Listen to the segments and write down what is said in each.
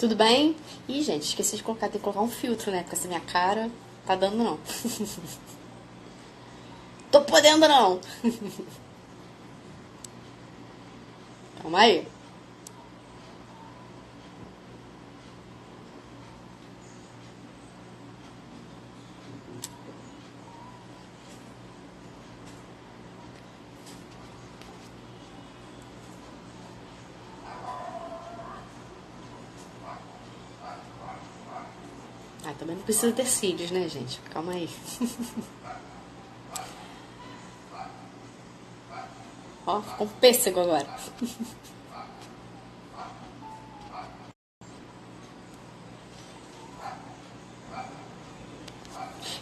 Tudo bem? Ih, gente, esqueci de colocar, tem que colocar um filtro, né? Porque essa minha cara tá dando não. Tô podendo não. Calma aí. Ah, também não precisa ter cílios, né, gente? Calma aí. Ó, ficou um pêssego agora.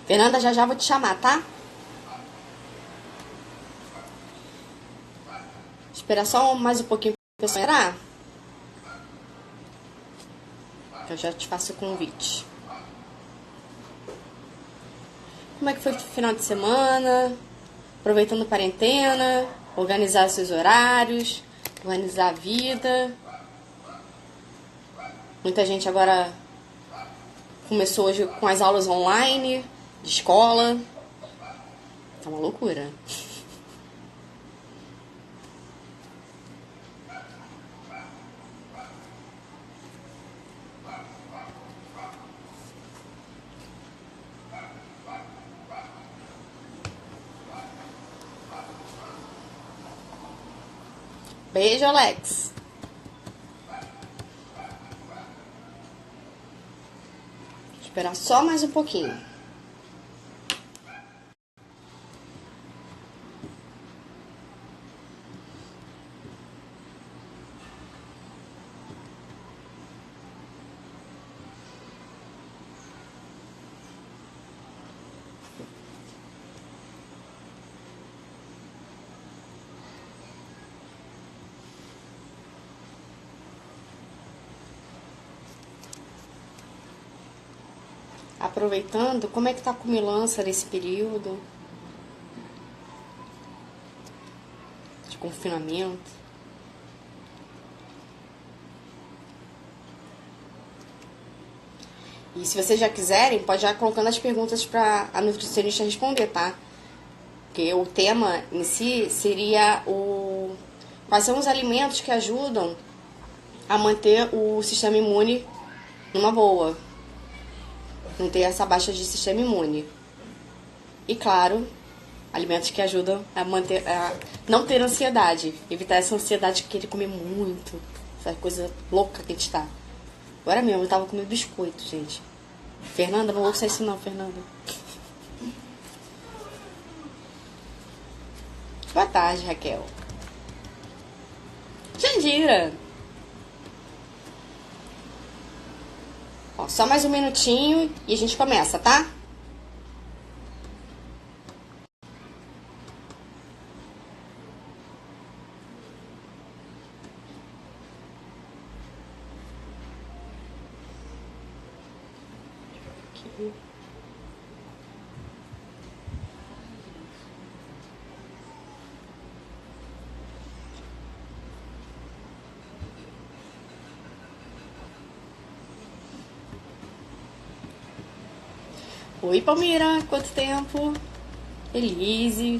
Fernanda, já já vou te chamar, tá? Esperar só mais um pouquinho pra pessoa entrar, que eu já te faço o convite. Como é que foi o final de semana? Aproveitando a quarentena, organizar seus horários, organizar a vida. Muita gente agora começou hoje com as aulas online, de escola. Tá uma loucura. Beijo, Alex. Esperar só mais um pouquinho. Aproveitando, como é que tá a comilança nesse período de confinamento? E se vocês já quiserem, pode já colocando as perguntas para a nutricionista responder, tá? Porque o tema em si seria o quais são os alimentos que ajudam a manter o sistema imune numa boa, não ter essa baixa de sistema imune. E claro, alimentos que ajudam a manter, a não ter ansiedade, evitar essa ansiedade de querer comer muito, essa coisa louca que a gente tá. Agora mesmo, eu tava comendo biscoito, gente. Fernanda, não ouça isso não, Fernanda. Boa tarde, Raquel. Jandira. Ó, só mais um minutinho e a gente começa, tá? Oi, Palmira, quanto tempo? Elise.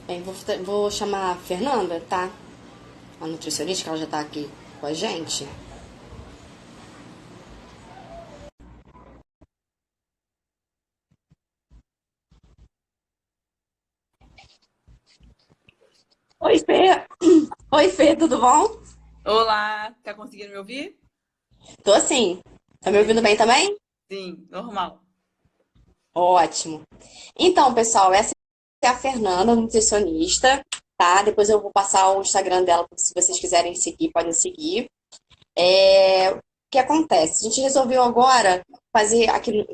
Bem, vou chamar a Fernanda, tá? A nutricionista, que ela já tá aqui com a gente. Oi, Fê. Oi, Fê, tudo bom? Olá, tá conseguindo me ouvir? Tô assim. Tá me ouvindo bem também? Sim, normal. Ótimo. Então, pessoal, essa é a Fernanda, nutricionista, tá? Depois eu vou passar o Instagram dela, se vocês quiserem seguir, podem seguir. que acontece? A gente resolveu agora fazer aqui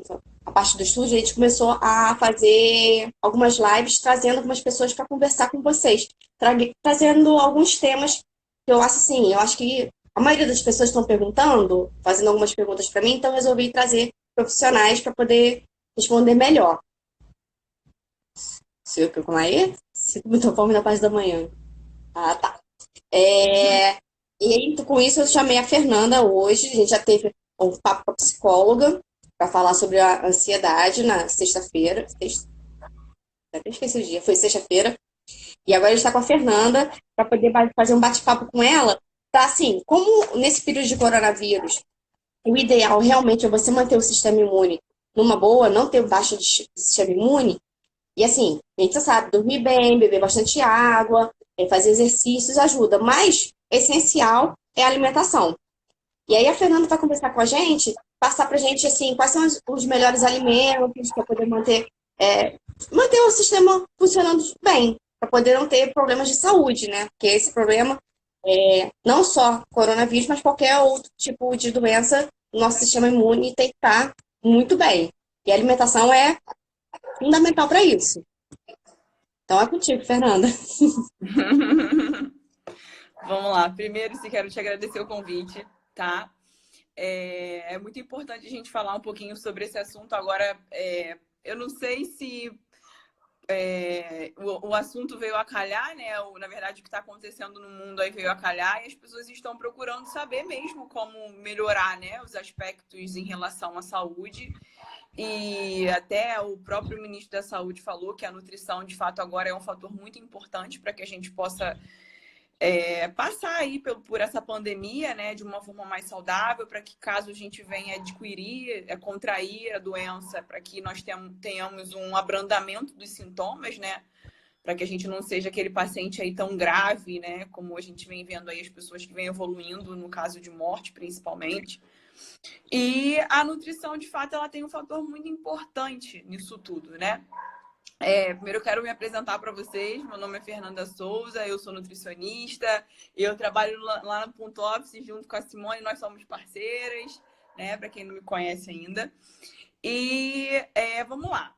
a parte do estúdio, a gente começou a fazer algumas lives, trazendo algumas pessoas para conversar com vocês, trazendo alguns temas que eu acho assim, eu acho que a maioria das pessoas estão perguntando, fazendo algumas perguntas para mim, então eu resolvi trazer profissionais para poder responder melhor. Se eu com aí? Sinto muita fome na parte da manhã. Ah, tá. É, e aí, com isso, eu chamei a Fernanda hoje. A gente já teve um papo com a psicóloga para falar sobre a ansiedade na sexta-feira. Até esqueci o dia, foi sexta-feira. E agora a gente está com a Fernanda para poder fazer um bate-papo com ela. Tá assim, como nesse período de coronavírus, o ideal realmente é você manter o sistema imune numa boa, não ter baixa de sistema imune. E assim, a gente já sabe, dormir bem, beber bastante água, fazer exercícios ajuda. Mas essencial é a alimentação. E aí a Fernanda vai conversar com a gente, passar pra gente assim, quais são os melhores alimentos para poder manter o sistema funcionando bem, para poder não ter problemas de saúde, né? Porque esse problema é não só coronavírus, mas qualquer outro tipo de doença, o nosso sistema imune tem que estar muito bem. E a alimentação é fundamental para isso. Então é contigo, Fernanda. Vamos lá. Primeiro, se quero te agradecer o convite, tá? É muito importante a gente falar um pouquinho sobre esse assunto. Agora, eu não sei se o assunto veio a calhar, né? Na verdade, o que está acontecendo no mundo aí veio a calhar e as pessoas estão procurando saber mesmo como melhorar, né, os aspectos em relação à saúde. E até o próprio ministro da Saúde falou que a nutrição, de fato, agora é um fator muito importante para que a gente possa passar aí por essa pandemia, né, de uma forma mais saudável, para que caso a gente venha adquirir, contrair a doença, para que nós tenhamos um abrandamento dos sintomas, né, para que a gente não seja aquele paciente aí tão grave, né, como a gente vem vendo aí as pessoas que vêm evoluindo, no caso de morte, principalmente. E a nutrição, de fato, ela tem um fator muito importante nisso tudo, né? Primeiro eu quero me apresentar para vocês. Meu nome é Fernanda Souza, eu sou nutricionista. Eu trabalho lá no Ponto Office junto com a Simone, nós somos parceiras, né? Para quem não me conhece ainda. E vamos lá.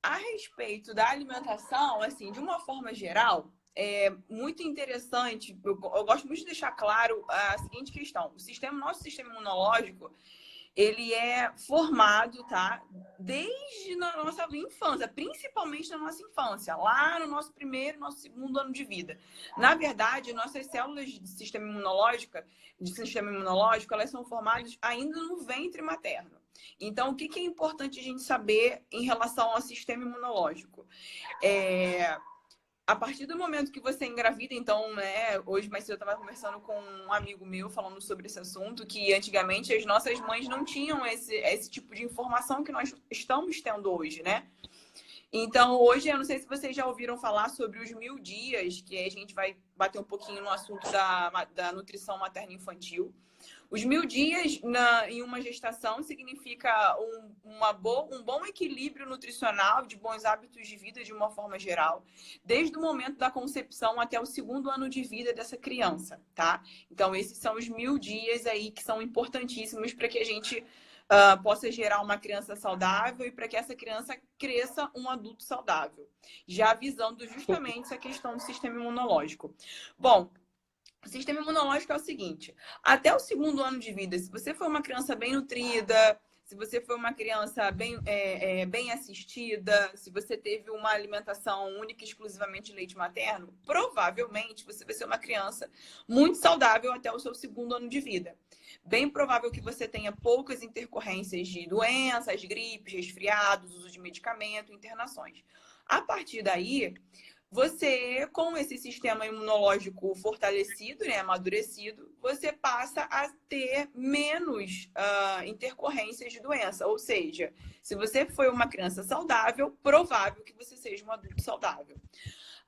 A respeito da alimentação, assim, de uma forma geral, é muito interessante. Eu gosto muito de deixar claro a seguinte questão: nosso sistema imunológico, ele é formado, tá? Desde a nossa infância, principalmente na nossa infância, lá no nosso primeiro, nosso segundo ano de vida. Na verdade, nossas células de sistema imunológico, elas são formadas ainda no ventre materno. Então, o que é importante a gente saber em relação ao sistema imunológico? A partir do momento que você engravida, então, né, hoje mais cedo eu estava conversando com um amigo meu falando sobre esse assunto, que antigamente as nossas mães não tinham esse tipo de informação que nós estamos tendo hoje, né? Então, hoje, eu não sei se vocês já ouviram falar sobre os 1000 dias, que a gente vai bater um pouquinho no assunto da nutrição materno-infantil. Os 1000 dias em uma gestação significa um bom equilíbrio nutricional, de bons hábitos de vida de uma forma geral, desde o momento da concepção até o segundo ano de vida dessa criança, tá? Então, esses são os 1000 dias aí que são importantíssimos para que a gente possa gerar uma criança saudável e para que essa criança cresça um adulto saudável, já visando justamente essa questão do sistema imunológico. Bom, o sistema imunológico é o seguinte: até o segundo ano de vida, se você for uma criança bem nutrida, se você for uma criança bem assistida, se você teve uma alimentação única e exclusivamente de leite materno, provavelmente você vai ser uma criança muito saudável até o seu segundo ano de vida. Bem provável que você tenha poucas intercorrências de doenças, gripes, resfriados, uso de medicamento, internações. A partir daí, você, com esse sistema imunológico fortalecido, né, amadurecido, você passa a ter menos intercorrências de doença. Ou seja, se você foi uma criança saudável, provável que você seja um adulto saudável.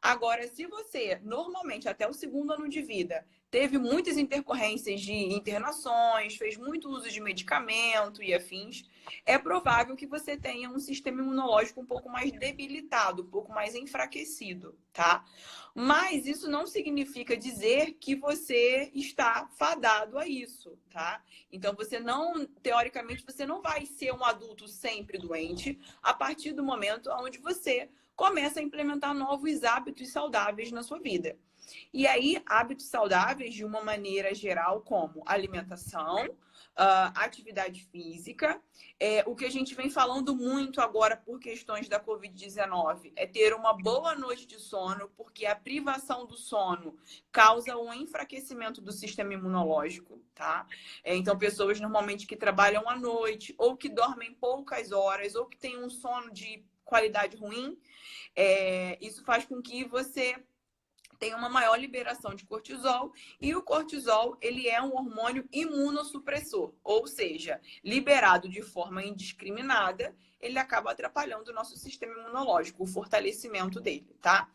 Agora, se você, normalmente, até o segundo ano de vida, teve muitas intercorrências de internações, fez muito uso de medicamento e afins, é provável que você tenha um sistema imunológico um pouco mais debilitado, um pouco mais enfraquecido, tá? Mas isso não significa dizer que você está fadado a isso, tá? Então, você não, teoricamente, você não vai ser um adulto sempre doente a partir do momento onde você começa a implementar novos hábitos saudáveis na sua vida. E aí, hábitos saudáveis de uma maneira geral, como alimentação, atividade física. O que a gente vem falando muito agora por questões da Covid-19 é ter uma boa noite de sono, porque a privação do sono causa um enfraquecimento do sistema imunológico, tá? Então, pessoas normalmente que trabalham à noite, ou que dormem poucas horas, ou que têm um sono de qualidade ruim, isso faz com que você tem uma maior liberação de cortisol, e o cortisol, ele é um hormônio imunossupressor, ou seja, liberado de forma indiscriminada, ele acaba atrapalhando o nosso sistema imunológico, o fortalecimento dele, tá?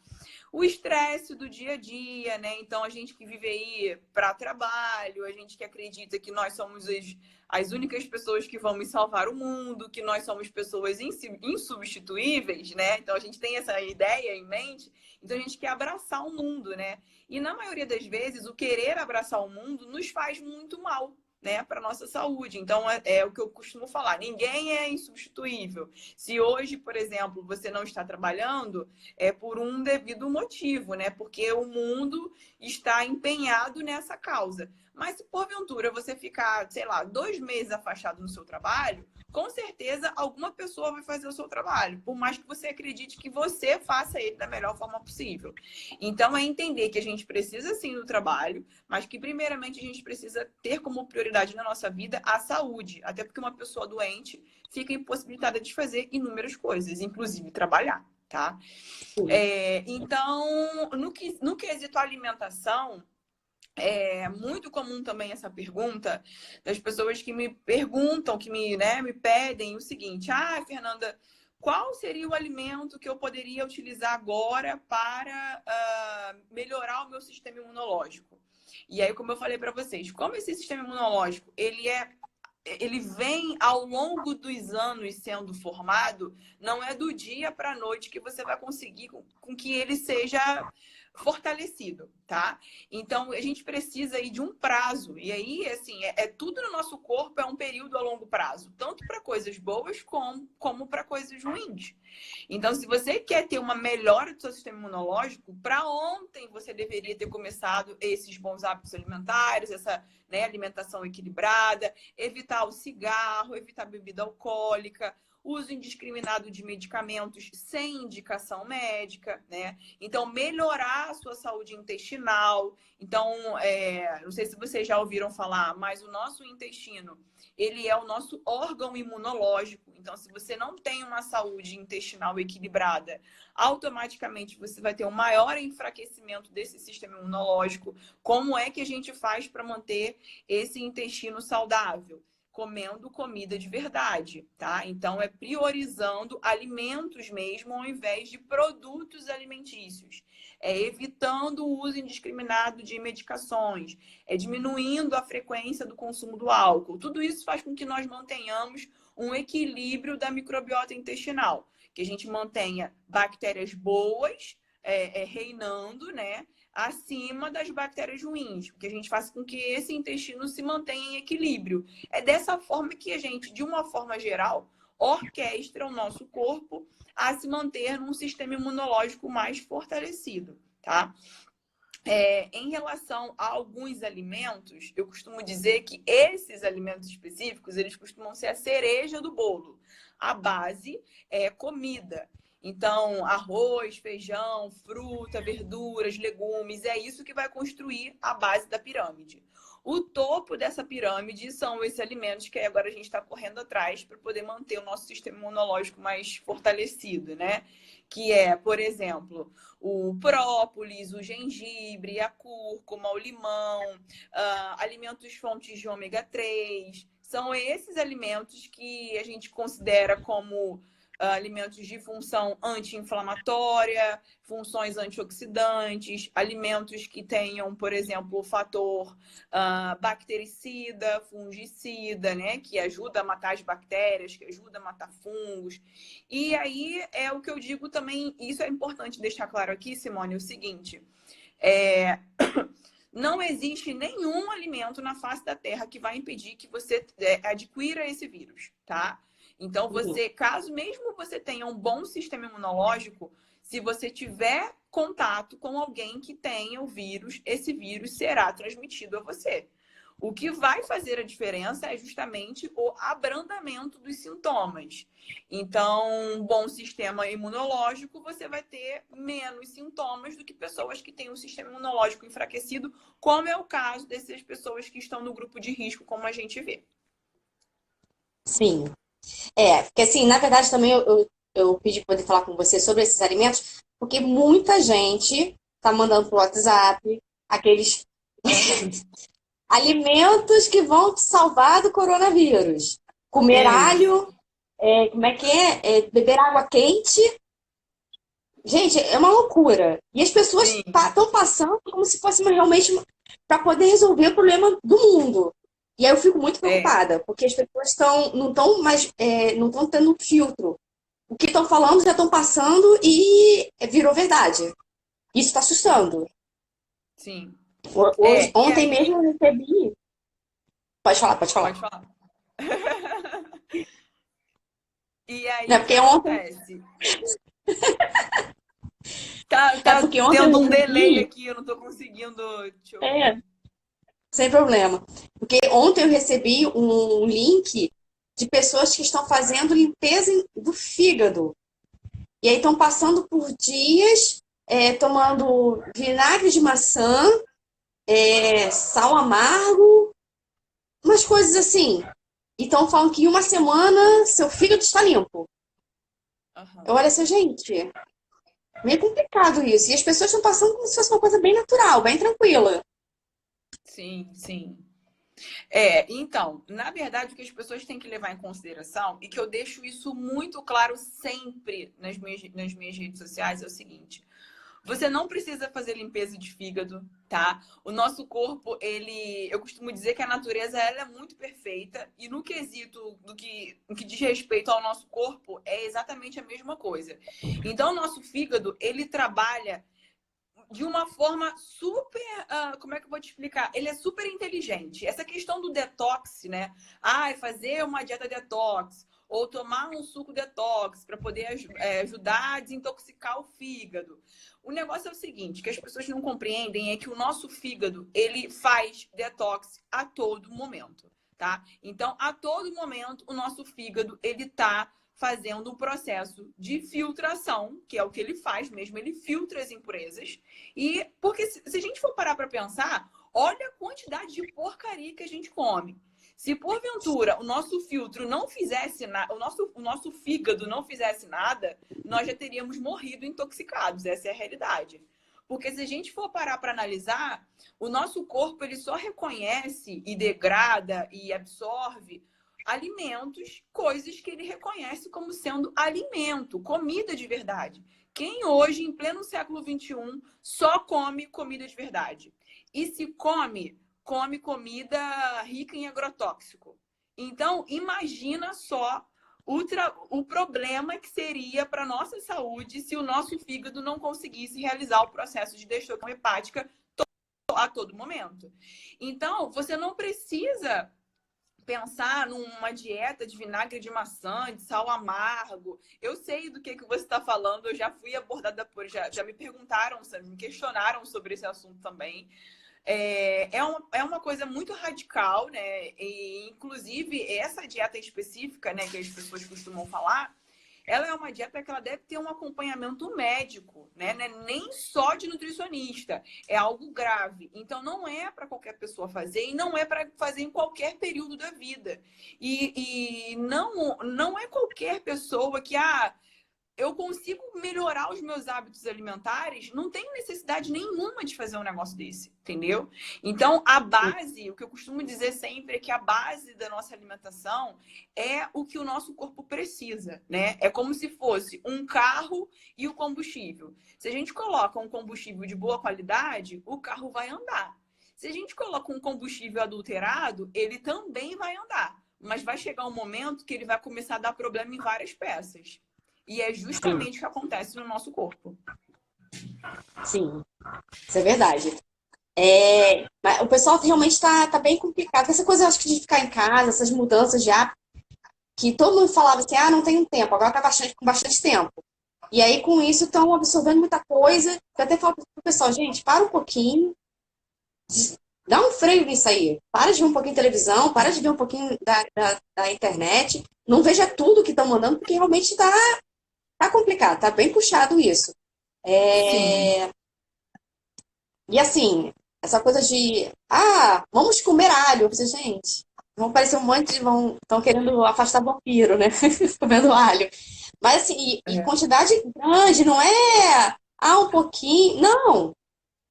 O estresse do dia a dia, né? Então, a gente que vive aí para trabalho, a gente que acredita que nós somos as únicas pessoas que vamos salvar o mundo, que nós somos pessoas insubstituíveis, né? Então, a gente tem essa ideia em mente, então a gente quer abraçar o mundo, né? E na maioria das vezes, o querer abraçar o mundo nos faz muito mal, né, para nossa saúde. Então, é o que eu costumo falar: ninguém é insubstituível. Se hoje, por exemplo, você não está trabalhando, é por um devido motivo, né? Porque o mundo está empenhado nessa causa. Mas se porventura você ficar, sei lá, 2 meses afastado no seu trabalho, com certeza alguma pessoa vai fazer o seu trabalho, por mais que você acredite que você faça ele da melhor forma possível. Então, é entender que a gente precisa sim do trabalho, mas que primeiramente a gente precisa ter como prioridade na nossa vida a saúde, até porque uma pessoa doente fica impossibilitada de fazer inúmeras coisas, inclusive trabalhar, tá? Então, no quesito alimentação, é muito comum também essa pergunta das pessoas que me perguntam, que me pedem o seguinte: Fernanda, qual seria o alimento que eu poderia utilizar agora para melhorar o meu sistema imunológico? E aí, como eu falei para vocês, como esse sistema imunológico, ele vem ao longo dos anos sendo formado, não é do dia para a noite que você vai conseguir com que ele seja fortalecido, tá? Então, a gente precisa aí de um prazo. E aí, assim, tudo no nosso corpo é um período a longo prazo, tanto para coisas boas como para coisas ruins. Então, se você quer ter uma melhora do seu sistema imunológico, para ontem você deveria ter começado esses bons hábitos alimentares, essa, né, alimentação equilibrada, evitar o cigarro, evitar bebida alcoólica, uso indiscriminado de medicamentos sem indicação médica, né? Então, melhorar a sua saúde intestinal. Então, não sei se vocês já ouviram falar, mas o nosso intestino, ele é o nosso órgão imunológico. Então, se você não tem uma saúde intestinal equilibrada, automaticamente você vai ter um maior enfraquecimento desse sistema imunológico. Como é que a gente faz para manter esse intestino saudável? Comendo comida de verdade, tá? Então, é priorizando alimentos mesmo, ao invés de produtos alimentícios. É evitando o uso indiscriminado de medicações. É diminuindo a frequência do consumo do álcool. Tudo isso faz com que nós mantenhamos um equilíbrio da microbiota intestinal. Que a gente mantenha bactérias boas reinando, né, acima das bactérias ruins, que a gente faça com que esse intestino se mantenha em equilíbrio. É dessa forma que a gente, de uma forma geral, orquestra o nosso corpo a se manter num sistema imunológico mais fortalecido, tá? Em relação a alguns alimentos, eu costumo dizer que esses alimentos específicos, eles costumam ser a cereja do bolo. A base é comida. Então, arroz, feijão, fruta, verduras, legumes, é isso que vai construir a base da pirâmide. O topo dessa pirâmide são esses alimentos que agora a gente está correndo atrás para poder manter o nosso sistema imunológico mais fortalecido, né? Que é, por exemplo, o própolis, o gengibre, a cúrcuma, o limão, alimentos fontes de ômega 3. São esses alimentos que a gente considera como alimentos de função anti-inflamatória, funções antioxidantes, alimentos que tenham, por exemplo, o fator bactericida, fungicida, né? Que ajuda a matar as bactérias, que ajuda a matar fungos. E aí é o que eu digo também, isso é importante deixar claro aqui, Simone, é o seguinte, não existe nenhum alimento na face da Terra que vai impedir que você adquira esse vírus, tá? Então, caso mesmo você tenha um bom sistema imunológico, se você tiver contato com alguém que tenha o vírus, esse vírus será transmitido a você. O que vai fazer a diferença é justamente o abrandamento dos sintomas. Então, um bom sistema imunológico, você vai ter menos sintomas do que pessoas que têm um sistema imunológico enfraquecido, como é o caso dessas pessoas que estão no grupo de risco, como a gente vê. Sim. Porque assim, na verdade também eu pedi para poder falar com você sobre esses alimentos, porque muita gente tá mandando pro WhatsApp aqueles alimentos que vão te salvar do coronavírus. Comer alho, como é que é? Beber água quente. Gente, é uma loucura. E as pessoas estão passando como se fosse realmente para poder resolver o problema do mundo. E aí eu fico muito preocupada, porque as pessoas não estão mais, não estão tendo filtro. O que estão falando já estão passando e virou verdade. Isso está assustando. Sim. Ontem mesmo eu recebi. Pode falar. Pode falar. E aí, não, porque acontece? Tá porque ontem tendo um delay aqui, eu não tô conseguindo. Sem problema. Porque ontem eu recebi um link de pessoas que estão fazendo limpeza do fígado. E aí estão passando por dias tomando vinagre de maçã, sal amargo, umas coisas assim. E estão falando que em uma semana seu fígado está limpo. Eu olho assim, gente, meio complicado isso. E as pessoas estão passando como se fosse uma coisa bem natural, bem tranquila. Sim, sim. Então, na verdade, o que as pessoas têm que levar em consideração, e que eu deixo isso muito claro sempre nas minhas redes sociais, é o seguinte: você não precisa fazer limpeza de fígado, tá? O nosso corpo, eu costumo dizer que a natureza ela é muito perfeita, e no quesito no que diz respeito ao nosso corpo, é exatamente a mesma coisa. Então, o nosso fígado, ele trabalha de uma forma super... como é que eu vou te explicar? Ele é super inteligente. Essa questão do detox, né? Fazer uma dieta detox ou tomar um suco detox para poder ajudar a desintoxicar o fígado. O negócio é o seguinte, que as pessoas não compreendem é que o nosso fígado, ele faz detox a todo momento, tá? Então, a todo momento, o nosso fígado, ele tá fazendo um processo de filtração, que é o que ele faz mesmo, ele filtra as impurezas. E porque se a gente for parar para pensar, olha a quantidade de porcaria que a gente come. Se porventura o nosso filtro não fizesse nada, o nosso fígado não fizesse nada, nós já teríamos morrido intoxicados. Essa é a realidade. Porque se a gente for parar para analisar, o nosso corpo ele só reconhece e degrada e absorve alimentos, coisas que ele reconhece como sendo alimento, comida de verdade. Quem hoje, em pleno século XXI, só come comida de verdade? E se come comida rica em agrotóxico. Então, imagina só o problema que seria para a nossa saúde se o nosso fígado não conseguisse realizar o processo de detox hepática a todo momento. Então, você não precisa pensar numa dieta de vinagre de maçã, de sal amargo. Eu sei do que você está falando, eu já fui abordada já me perguntaram, me questionaram sobre esse assunto também. É uma coisa muito radical, né? E, inclusive, essa dieta específica, né, que as pessoas costumam falar, ela é uma dieta que ela deve ter um acompanhamento médico, né? Não é nem só de nutricionista, é algo grave. Então, não é para qualquer pessoa fazer e não é para fazer em qualquer período da vida. E não é qualquer pessoa que, eu consigo melhorar os meus hábitos alimentares, não tenho necessidade nenhuma de fazer um negócio desse, entendeu? Então, a base, o que eu costumo dizer sempre é que a base da nossa alimentação é o que o nosso corpo precisa, né? É como se fosse um carro e o combustível. Se a gente coloca um combustível de boa qualidade, o carro vai andar. Se a gente coloca um combustível adulterado, ele também vai andar. Mas vai chegar um momento que ele vai começar a dar problema em várias peças. E é Sim, justamente o que acontece no nosso corpo. sim, isso é verdade. Mas o pessoal realmente tá bem complicado. Essa coisa, eu acho que de ficar em casa, essas mudanças de hábito, que todo mundo falava assim, ah, não tenho tempo, agora tá com bastante tempo. E aí, com isso, estão absorvendo muita coisa. Eu até falo pro pessoal, gente, para um pouquinho, dá um freio nisso aí. Para de ver um pouquinho de televisão, para de ver um pouquinho da internet. Não veja tudo que estão mandando, porque realmente tá complicado, tá bem puxado isso. Sim. É, E assim, essa coisa de, ah, vamos comer alho. Eu pensei, gente, vão parecer um monte de, estão querendo afastar vampiro, né? Comendo alho. Mas assim, e É. quantidade grande, não é, ah, um pouquinho. Não,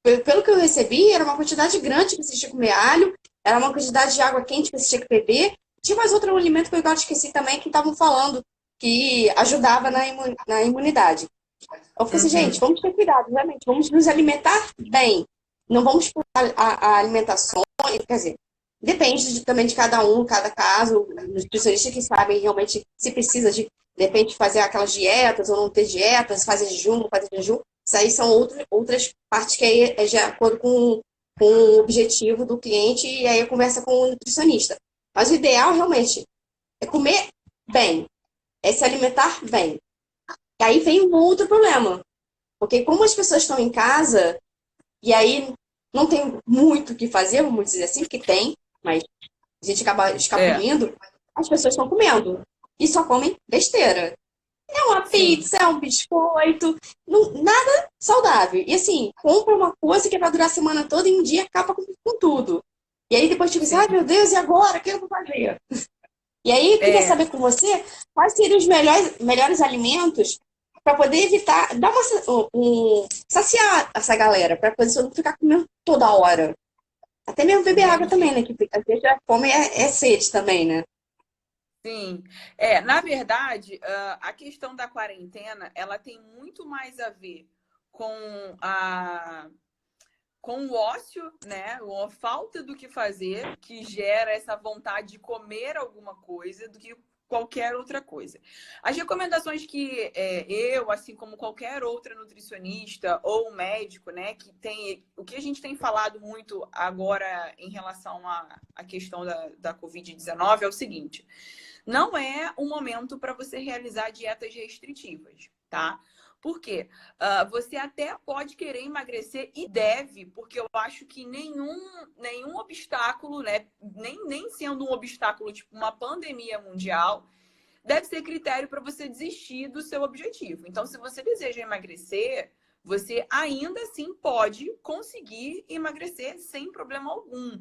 pelo que eu recebi, era uma quantidade grande que você tinha que comer alho, era uma quantidade de água quente que você tinha que beber. Tinha mais outro alimento que eu agora esqueci também, que estavam falando, que ajudava na imunidade. Eu falei assim, gente, Uhum. vamos ter cuidado, realmente, vamos nos alimentar bem. Não vamos pular a alimentação, quer dizer, depende também de cada um, cada caso, nutricionistas que sabem realmente se precisa de repente, fazer aquelas dietas ou não ter dietas, fazer jejum, não fazer jejum. Isso aí são outras partes que aí é de acordo com o objetivo do cliente e aí conversa com o nutricionista. Mas o ideal realmente é comer bem, é se alimentar bem. E aí vem um outro problema. Porque como as pessoas estão em casa, e aí não tem muito o que fazer, vamos dizer assim, porque tem, mas a gente acaba É, escapulindo, as pessoas estão comendo. E só comem besteira. É uma sim. pizza, é um biscoito, nada saudável. E assim, compra uma coisa que é pra durar a semana toda e um dia acaba com tudo. E aí depois tipo assim, ai Sim. meu Deus, e agora? O que eu vou fazer? E aí, eu queria É, saber com você quais seriam os melhores alimentos para poder evitar, dar saciar essa galera, para poder não ficar comendo toda hora. Até mesmo beber água também, entendi. né? Que às vezes a fome é sede também, né? Sim. É, na verdade, a questão da quarentena, ela tem muito mais a ver com a com o ócio, né? A falta do que fazer, que gera essa vontade de comer alguma coisa, do que qualquer outra coisa. As recomendações que eu, assim como qualquer outra nutricionista ou médico, né, que tem o que a gente tem falado muito agora em relação à questão da Covid-19 é o seguinte: não é um momento para você realizar dietas restritivas, tá? Por quê? Você até pode querer emagrecer e deve, porque eu acho que nenhum obstáculo, né? Nem sendo um obstáculo tipo uma pandemia mundial, deve ser critério para você desistir do seu objetivo. Então, se você deseja emagrecer, você ainda assim pode conseguir emagrecer sem problema algum.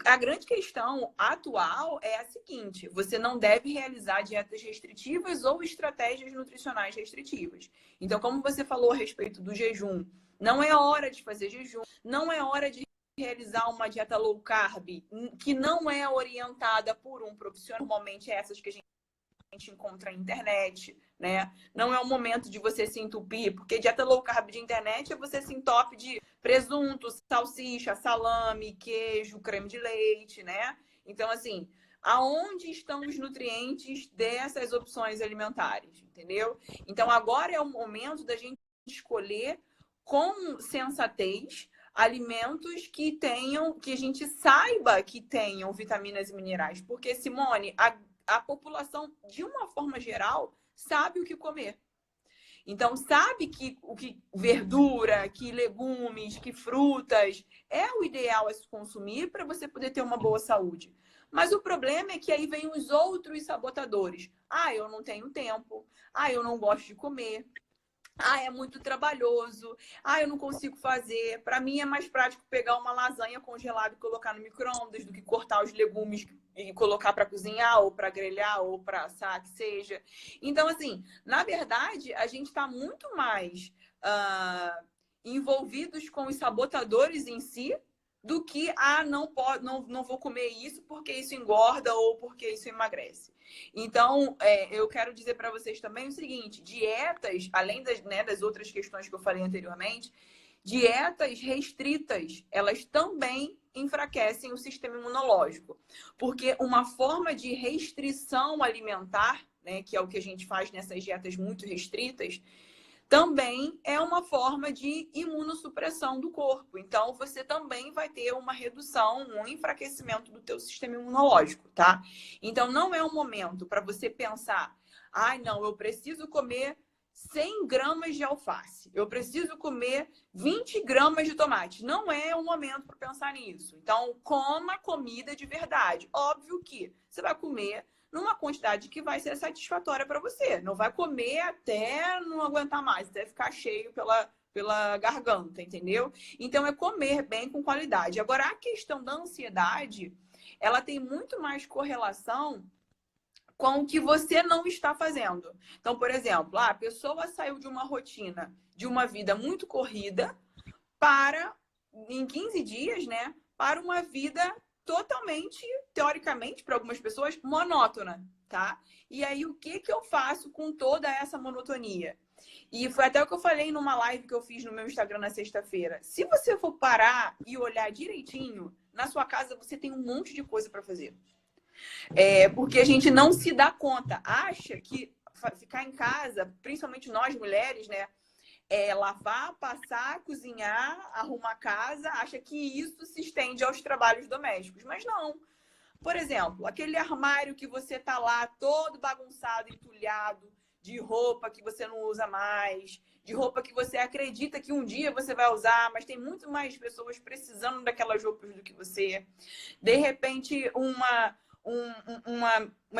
A grande questão atual é a seguinte: você não deve realizar dietas restritivas ou estratégias nutricionais restritivas. Então, como você falou a respeito do jejum, não é hora de fazer jejum, não é hora de realizar uma dieta low carb, que não é orientada por um profissional, normalmente é essas que a gente encontra na internet, né? Não é o momento de você se entupir, porque dieta low carb de internet é você se entope de presunto, salsicha, salame, queijo, creme de leite, né? Então, assim, aonde estão os nutrientes dessas opções alimentares, entendeu? Então, agora é o momento da gente escolher com sensatez alimentos que tenham, que a gente saiba que tenham vitaminas e minerais. Porque, Simone, a população, de uma forma geral, sabe o que comer. Então, sabe que o que verdura, que legumes, que frutas é o ideal a se consumir para você poder ter uma boa saúde. Mas o problema é que aí vem os outros sabotadores. Ah, eu não tenho tempo. Ah, eu não gosto de comer. Ah, é muito trabalhoso. Ah, eu não consigo fazer. Para mim é mais prático pegar uma lasanha congelada e colocar no micro-ondas do que cortar os legumes e colocar para cozinhar ou para grelhar ou para assar, que seja. Então, assim, na verdade, a gente está muito mais envolvidos com os sabotadores em si do que, não pode, não vou comer isso porque isso engorda ou porque isso emagrece. Então, eu quero dizer para vocês também o seguinte: dietas, além das, né, das outras questões que eu falei anteriormente, dietas restritas, elas também enfraquecem o sistema imunológico. Porque uma forma de restrição alimentar, né, que é o que a gente faz nessas dietas muito restritas, também é uma forma de imunossupressão do corpo. Então, você também vai ter uma redução, um enfraquecimento do teu sistema imunológico, tá? Então, não é um momento para você pensar, ai, não, eu preciso comer 100 gramas de alface, eu preciso comer 20 gramas de tomate. Não é o momento para pensar nisso. Então, coma comida de verdade. Óbvio que você vai comer numa quantidade que vai ser satisfatória para você. Não vai comer até não aguentar mais, até ficar cheio pela garganta, entendeu? Então, é comer bem com qualidade. Agora, a questão da ansiedade, ela tem muito mais correlação com o que você não está fazendo. Então, por exemplo, a pessoa saiu de uma rotina, de uma vida muito corrida, em 15 dias, né, para uma vida totalmente, teoricamente, para algumas pessoas, monótona, tá? E aí, o que eu faço com toda essa monotonia? E foi até o que eu falei numa live que eu fiz no meu Instagram na sexta-feira. Se você for parar e olhar direitinho, na sua casa você tem um monte de coisa para fazer. Porque a gente não se dá conta. Acha que ficar em casa, principalmente nós mulheres, né? Lavar, passar, cozinhar, arrumar a casa, acha que isso se estende aos trabalhos domésticos. Mas não. Por exemplo, aquele armário que você tá lá todo bagunçado, entulhado, de roupa que você não usa mais, de roupa que você acredita que um dia você vai usar, mas tem muito mais pessoas precisando daquelas roupas do que você. De repente, uma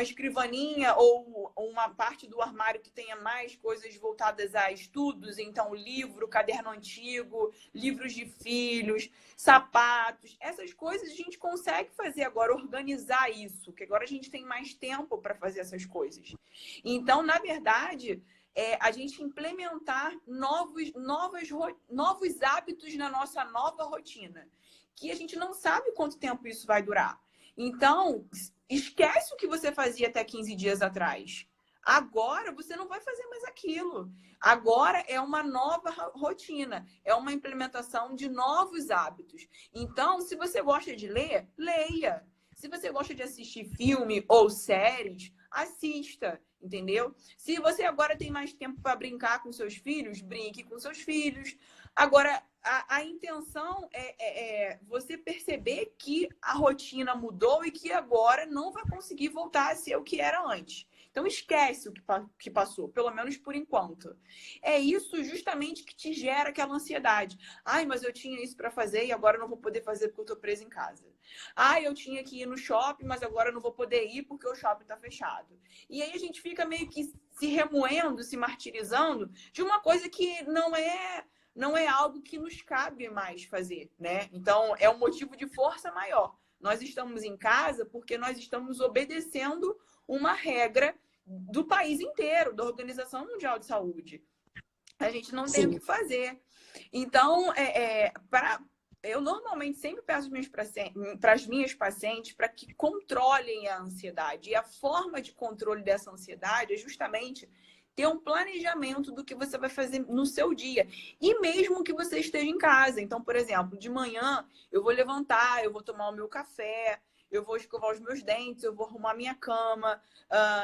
escrivaninha ou uma parte do armário que tenha mais coisas voltadas a estudos, então livro, caderno antigo, livros de filhos, sapatos, essas coisas a gente consegue fazer agora, organizar isso, que agora a gente tem mais tempo para fazer essas coisas. Então, na verdade, a gente implementar novos hábitos na nossa nova rotina, que a gente não sabe quanto tempo isso vai durar. Então, esquece o que você fazia até 15 dias atrás. Agora você não vai fazer mais aquilo. Agora é uma nova rotina, é uma implementação de novos hábitos. Então, se você gosta de ler, leia. Se você gosta de assistir filme ou séries, assista, entendeu? Se você agora tem mais tempo para brincar com seus filhos, brinque com seus filhos. Agora, a intenção é você perceber que a rotina mudou e que agora não vai conseguir voltar a ser o que era antes. Então, esquece o que passou, pelo menos por enquanto. É isso justamente que te gera aquela ansiedade. Ai, mas eu tinha isso para fazer e agora não vou poder fazer porque eu estou presa em casa. Ai, eu tinha que ir no shopping, mas agora não vou poder ir porque o shopping está fechado. E aí a gente fica meio que se remoendo, se martirizando de uma coisa que não é algo que nos cabe mais fazer, né? Então, é um motivo de força maior. Nós estamos em casa porque nós estamos obedecendo uma regra do país inteiro, da Organização Mundial de Saúde. A gente não tem o que fazer. Então, eu normalmente sempre peço para as minhas pacientes para que controlem a ansiedade. E a forma de controle dessa ansiedade é justamente ter um planejamento do que você vai fazer no seu dia. E mesmo que você esteja em casa. Então, por exemplo, de manhã eu vou levantar, eu vou tomar o meu café, eu vou escovar os meus dentes, eu vou arrumar minha cama,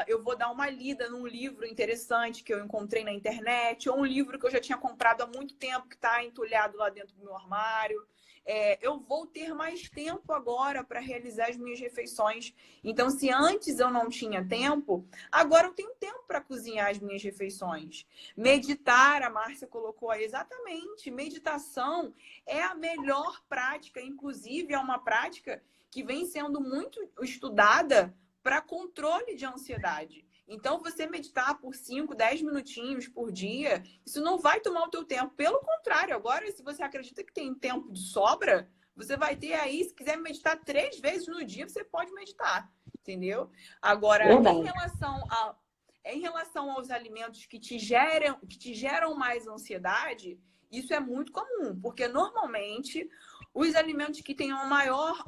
eu vou dar uma lida num livro interessante que eu encontrei na internet, ou um livro que eu já tinha comprado há muito tempo, que está entulhado lá dentro do meu armário. Eu vou ter mais tempo agora para realizar as minhas refeições. Então, se antes eu não tinha tempo, agora eu tenho tempo para cozinhar as minhas refeições. Meditar, a Márcia colocou aí exatamente. Meditação é a melhor prática, inclusive é uma prática que vem sendo muito estudada para controle de ansiedade. Então, você meditar por 5, 10 minutinhos por dia, isso não vai tomar o teu tempo. Pelo contrário, agora, se você acredita que tem tempo de sobra, você vai ter aí, se quiser meditar 3 vezes no dia, você pode meditar, entendeu? Agora, Verdade. em relação aos alimentos que te geram mais ansiedade, isso é muito comum, porque normalmente os alimentos que têm um maior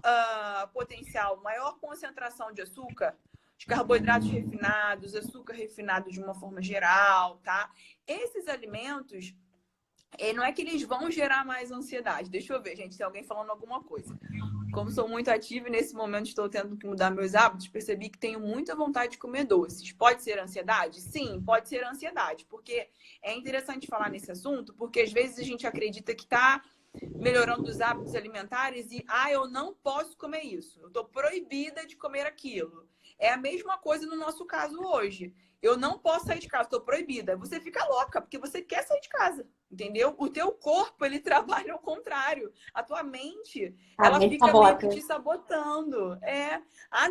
potencial, maior concentração de açúcar, os carboidratos refinados, açúcar refinado de uma forma geral, tá? Esses alimentos, não é que eles vão gerar mais ansiedade. Deixa eu ver, gente, tem alguém falando alguma coisa. Como sou muito ativa e nesse momento estou tendo que mudar meus hábitos, percebi que tenho muita vontade de comer doces. Pode ser ansiedade? Sim, pode ser ansiedade. Porque é interessante falar nesse assunto, porque às vezes a gente acredita que está melhorando os hábitos alimentares e, eu não posso comer isso. Eu estou proibida de comer aquilo. É a mesma coisa no nosso caso hoje. Eu não posso sair de casa, estou proibida. Você fica louca, porque você quer sair de casa, entendeu? O teu corpo, ele trabalha ao contrário. A tua mente, A ela mente fica meio que sabota. te sabotando.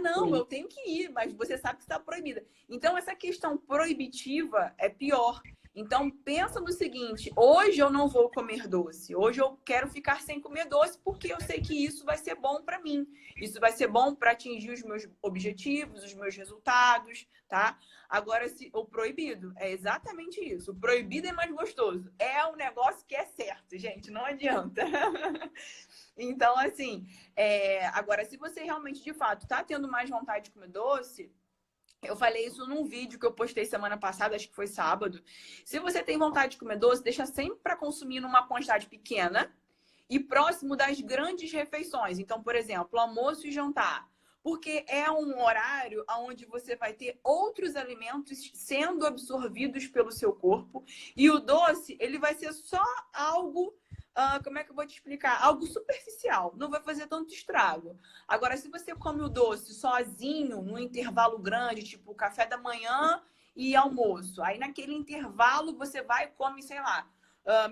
Não, Sim. eu tenho que ir, mas você sabe que está proibida. Então, essa questão proibitiva é pior. Então, pensa no seguinte, hoje eu não vou comer doce. Hoje eu quero ficar sem comer doce, porque eu sei que isso vai ser bom para mim. Isso vai ser bom para atingir os meus objetivos, os meus resultados, tá? Agora, o proibido é exatamente isso. O proibido é mais gostoso. É um negócio que é certo, gente. Não adianta. Então, assim, agora, se você realmente, de fato, tá tendo mais vontade de comer doce, eu falei isso num vídeo que eu postei semana passada, acho que foi sábado. Se você tem vontade de comer doce, deixa sempre para consumir numa quantidade pequena e próximo das grandes refeições. Então, por exemplo, almoço e jantar. Porque é um horário onde você vai ter outros alimentos sendo absorvidos pelo seu corpo. E o doce, ele vai ser só algo, como é que eu vou te explicar? Algo superficial, não vai fazer tanto estrago. Agora, se você come o doce sozinho, num intervalo grande, tipo café da manhã e almoço, aí naquele intervalo você vai e come, sei lá,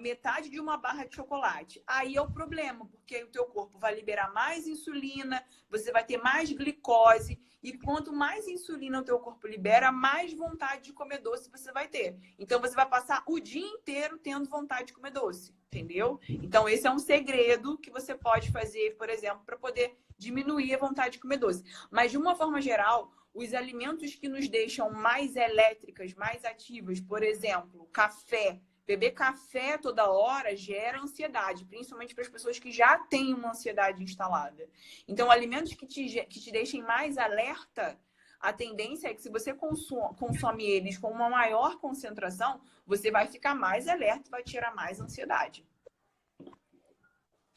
metade de uma barra de chocolate. Aí é o problema, porque o teu corpo vai liberar mais insulina, você vai ter mais glicose, e quanto mais insulina o teu corpo libera, mais vontade de comer doce você vai ter. Então, você vai passar o dia inteiro tendo vontade de comer doce, entendeu? Então, esse é um segredo que você pode fazer, por exemplo, para poder diminuir a vontade de comer doce. Mas, de uma forma geral, os alimentos que nos deixam mais elétricas, mais ativas, por exemplo, café. Beber café toda hora gera ansiedade, principalmente para as pessoas que já têm uma ansiedade instalada. Então, alimentos que te deixem mais alerta, a tendência é que se você consome eles com uma maior concentração, você vai ficar mais alerta e vai tirar mais ansiedade.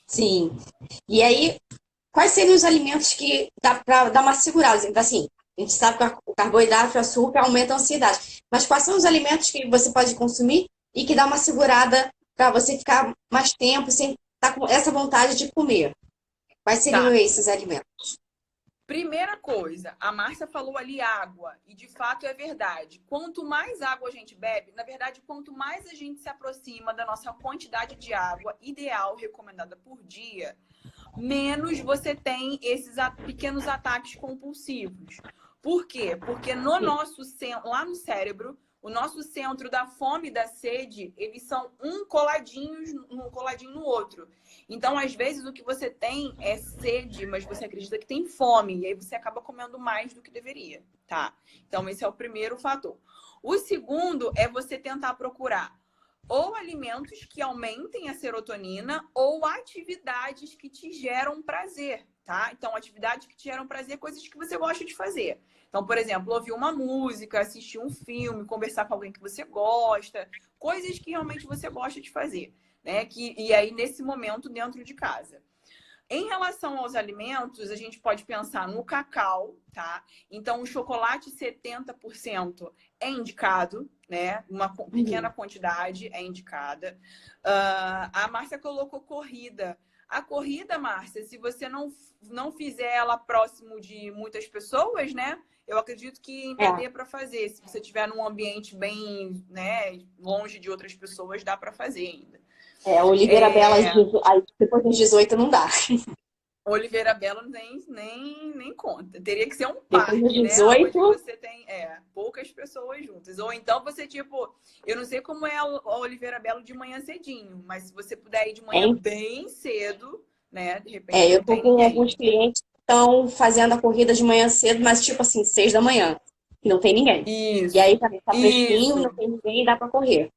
Sim. E aí, quais seriam os alimentos que dá para dar uma segurada? Então, assim, a gente sabe que o carboidrato e o açúcar aumentam a ansiedade. Mas quais são os alimentos que você pode consumir e que dá uma segurada para você ficar mais tempo sem estar com essa vontade de comer? Quais seriam Tá. esses alimentos? Primeira coisa, a Márcia falou ali água, e de fato é verdade. Quanto mais água a gente bebe, na verdade, quanto mais a gente se aproxima da nossa quantidade de água ideal recomendada por dia, menos você tem esses pequenos ataques compulsivos. Por quê? Porque no lá no cérebro, o nosso centro da fome e da sede, eles são um coladinho no outro. Então, às vezes, o que você tem é sede, mas você acredita que tem fome. E aí você acaba comendo mais do que deveria, tá? Então, esse é o primeiro fator. O segundo é você tentar procurar ou alimentos que aumentem a serotonina ou atividades que te geram prazer, tá? Então, atividades que te geram prazer, coisas que você gosta de fazer. Então, por exemplo, ouvir uma música, assistir um filme, conversar com alguém que você gosta, coisas que realmente você gosta de fazer, né? E aí, nesse momento, dentro de casa. Em relação aos alimentos, a gente pode pensar no cacau, tá? Então, o chocolate 70% é indicado, né? Uma pequena quantidade é indicada. A Márcia colocou corrida. A corrida, Márcia, se você não fizer ela próximo de muitas pessoas, né? Eu acredito que ainda dê para fazer. Se você estiver num ambiente bem, né, longe de outras pessoas, dá para fazer ainda. O Libera Bela, aí depois dos 18 não dá. Oliveira Belo nem conta. Teria que ser um Depois dos parque, né? Onde 18, você tem poucas pessoas juntas. Ou então você, tipo, eu não sei como é a Oliveira Belo de manhã cedinho, mas se você puder ir de manhã hein? bem cedo, né? De repente Eu não tô tem com ninguém. alguns clientes que estão fazendo a corrida de manhã cedo, mas tipo assim, 6 da manhã, que não tem ninguém. E aí Isso, tá fresquinho, não isso, tem ninguém e dá para correr.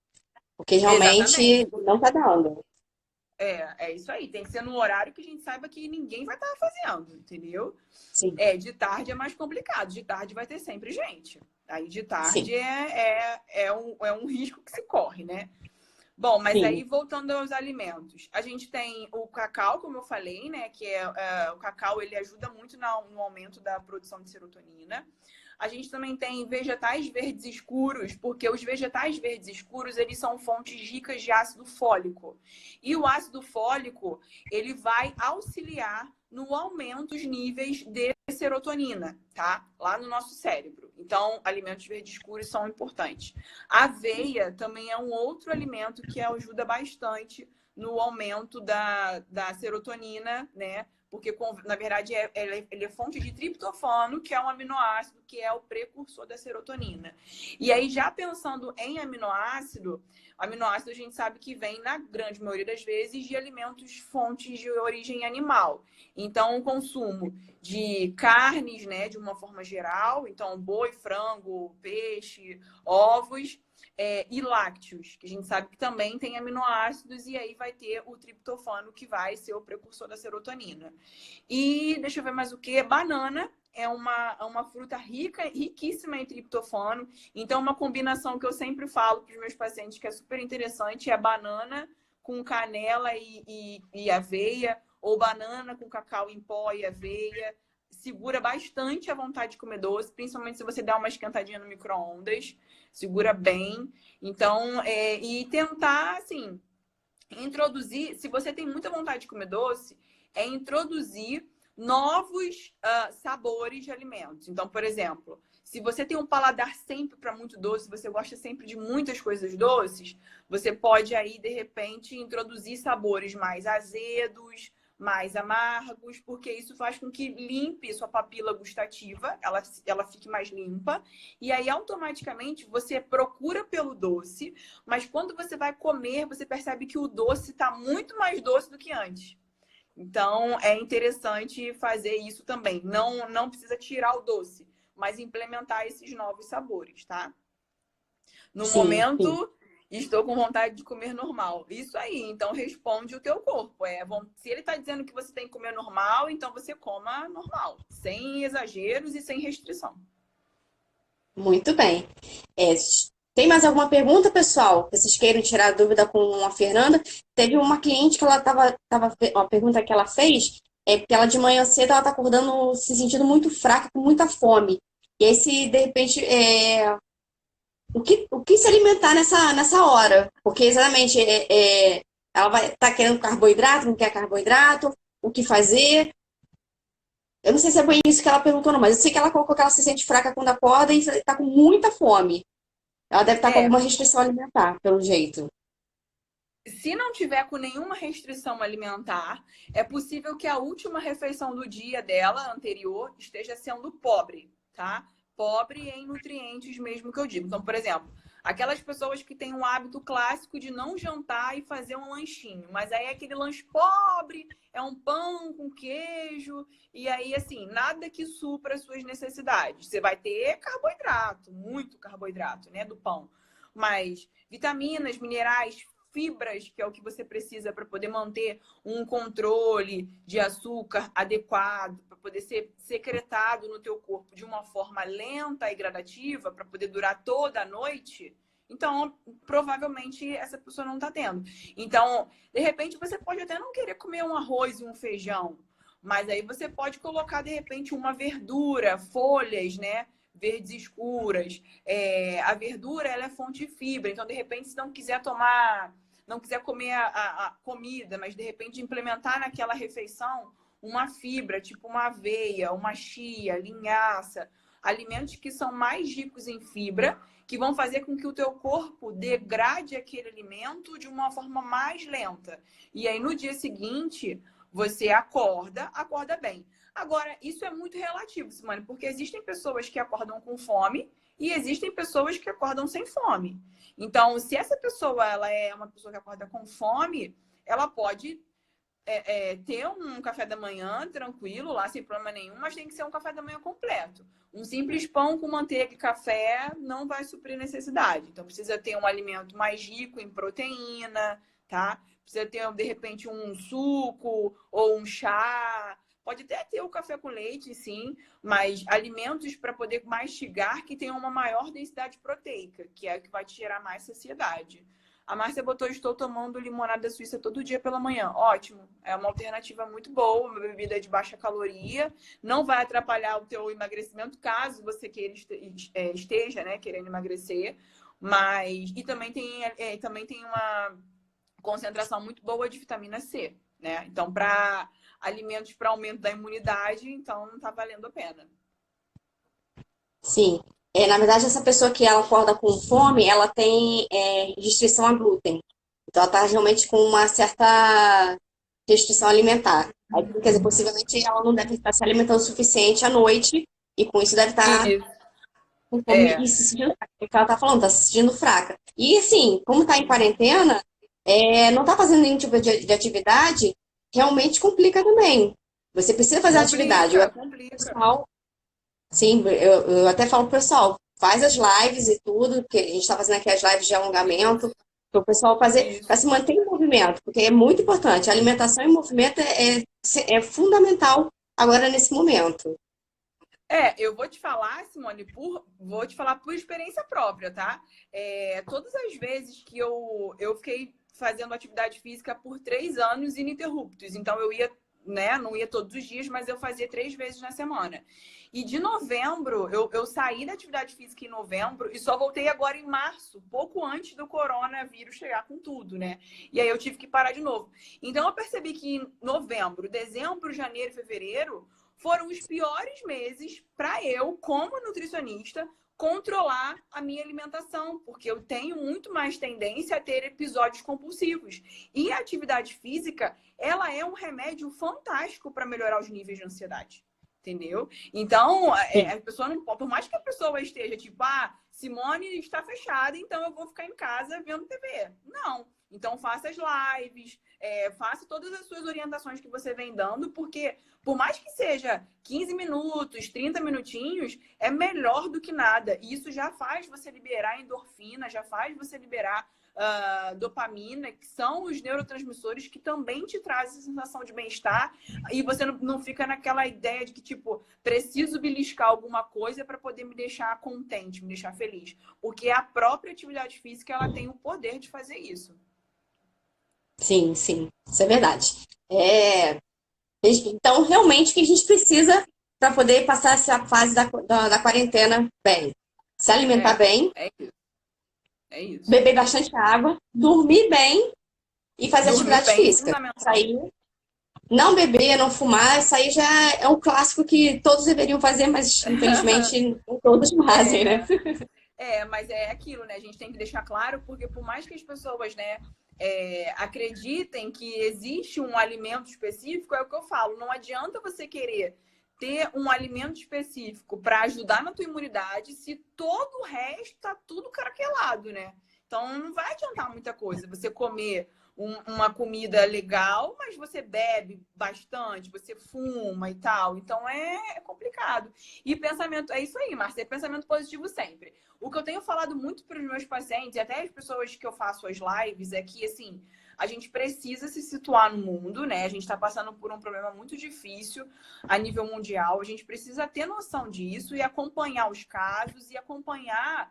Porque exatamente. realmente não tá dando. É isso aí. Tem que ser no horário que a gente saiba que ninguém vai estar fazendo, entendeu? Sim, De tarde é mais complicado. De tarde vai ter sempre gente. Aí de sim, tarde é um risco que se corre, né? Bom, mas aí sim. voltando aos alimentos, a gente tem o cacau, como eu falei, né? Que o cacau, ele ajuda muito no aumento da produção de serotonina. A gente também tem vegetais verdes escuros, porque os vegetais verdes escuros, eles são fontes ricas de ácido fólico. E o ácido fólico, ele vai auxiliar no aumento dos níveis de serotonina, tá? Lá no nosso cérebro. Então, alimentos verdes escuros são importantes. A aveia também é um outro alimento que ajuda bastante no aumento da serotonina, né? Porque, na verdade, ele é fonte de triptofano, que é um aminoácido que é o precursor da serotonina. E aí, já pensando em aminoácido a gente sabe que vem, na grande maioria das vezes, de alimentos fontes de origem animal. Então, o consumo de carnes, né, de uma forma geral, então boi, frango, peixe, ovos, e lácteos, que a gente sabe que também tem aminoácidos, e aí vai ter o triptofano, que vai ser o precursor da serotonina. E deixa eu ver mais o que. Banana é uma fruta riquíssima em triptofano. Então, uma combinação que eu sempre falo para os meus pacientes que é super interessante é banana com canela e aveia, ou banana com cacau em pó e aveia. Segura bastante a vontade de comer doce, principalmente se você der uma esquentadinha no micro-ondas. Segura bem. Então, e tentar, assim, introduzir, se você tem muita vontade de comer doce, introduzir novos sabores de alimentos. Então, por exemplo, se você tem um paladar sempre para muito doce, você gosta sempre de muitas coisas doces, você pode aí, de repente, introduzir sabores mais azedos, mais amargos, porque isso faz com que limpe sua papila gustativa, ela fique mais limpa, e aí automaticamente você procura pelo doce, mas quando você vai comer, você percebe que o doce está muito mais doce do que antes. Então, é interessante fazer isso também. Não precisa tirar o doce, mas implementar esses novos sabores, tá? No Sim, sim. momento, estou com vontade de comer normal. Isso aí, então responde o teu corpo. Se ele está dizendo que você tem que comer normal, então você coma normal, sem exageros e sem restrição. Muito bem. É, tem mais alguma pergunta, pessoal? Que vocês queiram tirar dúvida com a Fernanda? Teve uma cliente que ela uma pergunta que ela fez é porque ela de manhã cedo ela tá acordando se sentindo muito fraca, com muita fome. E aí, se de repente, o que se alimentar nessa hora? Porque exatamente ela vai estar querendo carboidrato, não quer carboidrato, o que fazer? Eu não sei se é bem isso que ela perguntou, não, mas eu sei que ela colocou que ela se sente fraca quando acorda e está com muita fome. Ela deve estar com É, alguma restrição alimentar, pelo jeito. Se não tiver com nenhuma restrição alimentar, é possível que a última refeição do dia dela, anterior, esteja sendo pobre, tá? Pobre em nutrientes mesmo que eu digo. Então, por exemplo, aquelas pessoas que têm um hábito clássico de não jantar e fazer um lanchinho, mas aí é aquele lanche pobre, é um pão com queijo, e aí, assim, nada que supra as suas necessidades. Você vai ter carboidrato, muito carboidrato, né, do pão. Mas vitaminas, minerais, fibras, que é o que você precisa para poder manter um controle de açúcar adequado, para poder ser secretado no teu corpo de uma forma lenta e gradativa, para poder durar toda a noite. Então, provavelmente essa pessoa não está tendo. Então, de repente, você pode até não querer comer um arroz e um feijão, mas aí você pode colocar, de repente, uma verdura, folhas, né? Verdes escuras. A verdura, ela é fonte de fibra. Então, de repente, se não quiser comer a comida, mas de repente implementar naquela refeição uma fibra, tipo uma aveia, uma chia, linhaça, alimentos que são mais ricos em fibra, que vão fazer com que o teu corpo degrade aquele alimento de uma forma mais lenta. E aí no dia seguinte, você acorda bem. Agora, isso é muito relativo, Simone, porque existem pessoas que acordam com fome e existem pessoas que acordam sem fome. Então, se essa pessoa ela é uma pessoa que acorda com fome, ela pode ter um café da manhã tranquilo, lá sem problema nenhum, mas tem que ser um café da manhã completo. Um simples pão com manteiga e café não vai suprir necessidade. Então, precisa ter um alimento mais rico em proteína, tá? Precisa ter, de repente, um suco ou um chá. Pode até ter o café com leite, sim, mas alimentos para poder mastigar que tenham uma maior densidade proteica, que é o que vai te gerar mais saciedade. A Márcia botou, estou tomando limonada suíça todo dia pela manhã. Ótimo. É uma alternativa muito boa, uma bebida de baixa caloria. Não vai atrapalhar o teu emagrecimento, caso você queira esteja, né, querendo emagrecer. Mas, e também tem uma concentração muito boa de vitamina C, né? Então, para alimentos para aumento da imunidade, então não está valendo a pena. Sim. Na verdade, essa pessoa que ela acorda com fome, ela tem restrição a glúten. Então, ela está realmente com uma certa restrição alimentar. Aí, quer dizer, possivelmente ela não deve estar se alimentando o suficiente à noite e com isso deve estar Isso. com fome e se sentindo fraca. É o que ela está falando, está se sentindo fraca. E assim, como está em quarentena, não está fazendo nenhum tipo de atividade, realmente complica também. Você precisa fazer atividade. Complica. Pessoal, sim, eu até falo pro pessoal, faz as lives e tudo, porque a gente está fazendo aqui as lives de alongamento, para o pessoal fazer, para se manter em movimento, porque é muito importante. A alimentação em movimento é fundamental agora nesse momento. Eu vou te falar, Simone, vou te falar por experiência própria, tá? Todas as vezes que eu fiquei fazendo atividade física por 3 anos ininterruptos, então eu ia, né, não ia todos os dias, mas eu fazia 3 vezes na semana. E de novembro, eu saí da atividade física em novembro e só voltei agora em março, pouco antes do coronavírus chegar com tudo, né? E aí eu tive que parar de novo. Então eu percebi que em novembro, dezembro, janeiro e fevereiro foram os piores meses para eu, como nutricionista, controlar a minha alimentação, porque eu tenho muito mais tendência a ter episódios compulsivos. E a atividade física, ela é um remédio fantástico para melhorar os níveis de ansiedade. Entendeu? Então, a pessoa não pode, por mais que a pessoa esteja tipo, Simone está fechada, então eu vou ficar em casa vendo TV. Não. Então, faça as lives, faça todas as suas orientações que você vem dando, porque por mais que seja 15 minutos, 30 minutinhos, é melhor do que nada. E isso já faz você liberar endorfina, já faz você liberar dopamina, que são os neurotransmissores que também te trazem sensação de bem-estar. E você não fica naquela ideia de que, tipo, preciso beliscar alguma coisa para poder me deixar contente, me deixar feliz. Porque a própria atividade física, ela tem o poder de fazer isso. Sim, sim, isso é verdade. Então, realmente, o que a gente precisa para poder passar essa fase da quarentena bem? Se alimentar bem, é isso. beber bastante água, dormir bem e fazer atividade física. Isso aí, não beber, não fumar, isso aí já é um clássico que todos deveriam fazer, mas infelizmente nem todos fazem, né? Mas é aquilo, né? A gente tem que deixar claro, porque por mais que as pessoas, né, acreditem que existe um alimento específico, é o que eu falo, não adianta você querer ter um alimento específico para ajudar na tua imunidade se todo o resto tá tudo craquelado, né? Então não vai adiantar muita coisa você comer uma comida legal, mas você bebe bastante, você fuma e tal. Então é complicado. E pensamento, é isso aí, Márcia, é pensamento positivo sempre. O que eu tenho falado muito para os meus pacientes, e até as pessoas que eu faço as lives, é que, assim, a gente precisa se situar no mundo, né? A gente está passando por um problema muito difícil a nível mundial. A gente precisa ter noção disso e acompanhar os casos e acompanhar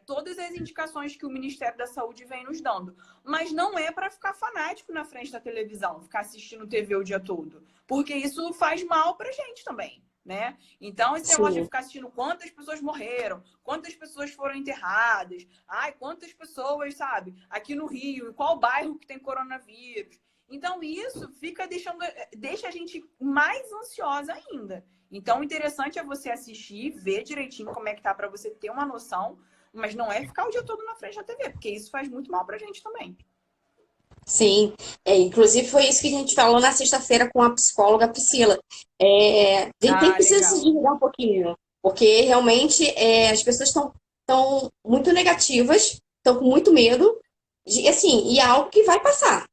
todas as indicações que o Ministério da Saúde vem nos dando. Mas não é para ficar fanático na frente da televisão, ficar assistindo TV o dia todo. Porque isso faz mal para a gente também, né? Então, esse negócio de ficar assistindo quantas pessoas morreram, quantas pessoas foram enterradas, quantas pessoas, sabe, aqui no Rio, em qual bairro que tem coronavírus. Então, isso deixa a gente mais ansiosa ainda. Então, o interessante é você assistir, ver direitinho como é que tá para você ter uma noção, mas não é ficar o dia todo na frente da TV, porque isso faz muito mal pra gente também. Sim, inclusive foi isso que a gente falou na sexta-feira com a psicóloga Priscila. A gente tem Ah, precisa se legal. desligar um pouquinho, porque realmente as pessoas estão muito negativas, estão com muito medo, assim, e é algo que vai passar.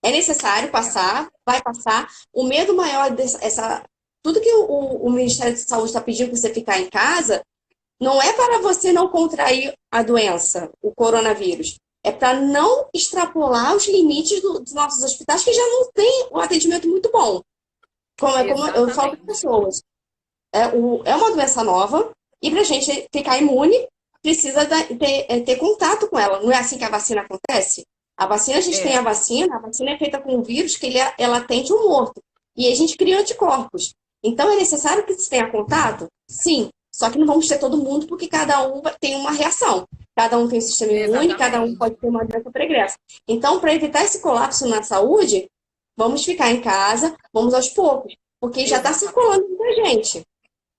É necessário É, passar, vai passar. O medo maior tudo que o Ministério da Saúde está pedindo para você ficar em casa, não é para você não contrair a doença, o coronavírus. É para não extrapolar os limites dos nossos hospitais, que já não tem um atendimento muito bom. Como eu falo para as exatamente. pessoas, é uma doença nova, e para a gente ficar imune, precisa ter contato com ela. Não é assim que a vacina acontece? A vacina, a gente tem É, a vacina é feita com um vírus que ela atende um morto. E a gente cria anticorpos. Então, é necessário que se tenha contato? Sim. Só que não vamos ter todo mundo, porque cada um tem uma reação. Cada um tem um sistema imune, cada um exatamente. pode ter uma doença pregressa. Então, para evitar esse colapso na saúde, vamos ficar em casa, vamos aos poucos. Porque já está Exatamente. circulando muita gente.